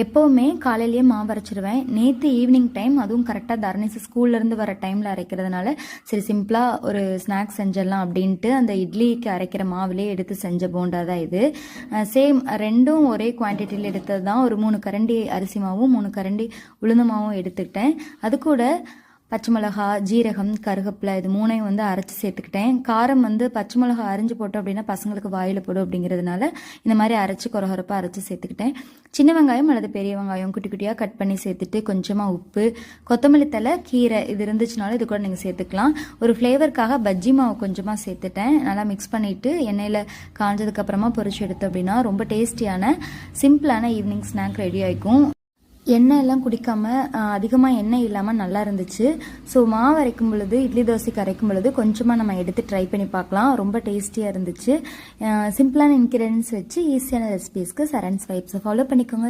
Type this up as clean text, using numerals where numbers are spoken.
எப்போவுமே காலையிலேயே மாவு அரைச்சிடுவேன். நேற்று ஈவினிங் டைம், அதுவும் கரெக்டாக தர்ணிஸ் ஸ்கூல்லேருந்து வர டைமில் அரைக்கிறதுனால சரி சிம்பிளாக ஒரு ஸ்நாக்ஸ் செஞ்சிடலாம் அப்படின்ட்டு அந்த இட்லிக்கு அரைக்கிற மாவுலேயே எடுத்து செஞ்ச போண்டா தான் இது. சேம் ரெண்டும் ஒரே குவான்டிட்டியில் எடுத்தது தான். ஒரு 3 கரண்டி அரிசி மாவும் 3 கரண்டி உளுந்து மாவும் எடுத்துக்கிட்டேன். அது கூட பச்சை மிளகா, ஜீரகம், கருவேப்பிலை இது 3ஐயும் வந்து அரைச்சி சேர்த்துக்கிட்டேன். காரம் வந்து பச்சை மிளகா அரைஞ்சி போட்டோம் அப்படின்னா பசங்களுக்கு வாயில் போடும் அப்படிங்கிறதுனால இந்த மாதிரி அரைச்சி கொரகொரப்பாக அரைச்சி சேர்த்துக்கிட்டேன். சின்ன வெங்காயம் அல்லது பெரிய வெங்காயம் குட்டி குட்டியாக கட் பண்ணி சேர்த்துட்டு கொஞ்சமாக உப்பு, கொத்தமல்லி தழை, கீரை இது இருந்துச்சுனாலும் இது கூட நீங்கள் சேர்த்துக்கலாம். ஒரு ஃப்ளேவருக்காக பஜ்ஜி மாவு கொஞ்சமாக சேர்த்துட்டேன். நல்லா மிக்ஸ் பண்ணிவிட்டு எண்ணெயில் காஞ்சதுக்கப்புறமா பொரிச்சு எடுத்தோம் அப்படின்னா ரொம்ப டேஸ்டியான சிம்பிளான ஈவினிங் ஸ்நாக் ரெடி ஆகிக்கும். எண்ணெய் எல்லாம் குடிக்காமல் அதிகமாக எண்ணெய் இல்லாமல் நல்லா இருந்துச்சு. ஸோ மாவு அரைக்கும் பொழுது, இட்லி தோசைக்கு அரைக்கும் பொழுது கொஞ்சமாக நம்ம எடுத்து ட்ரை பண்ணி பார்க்கலாம். ரொம்ப டேஸ்டியாக இருந்துச்சு. சிம்பிளான இன்க்ரீடியன்ஸ் வச்சு ஈஸியான ரெசிபீஸ்க்கு சரண்ஸ் வைப்ஸை ஃபாலோ பண்ணிக்கோங்க.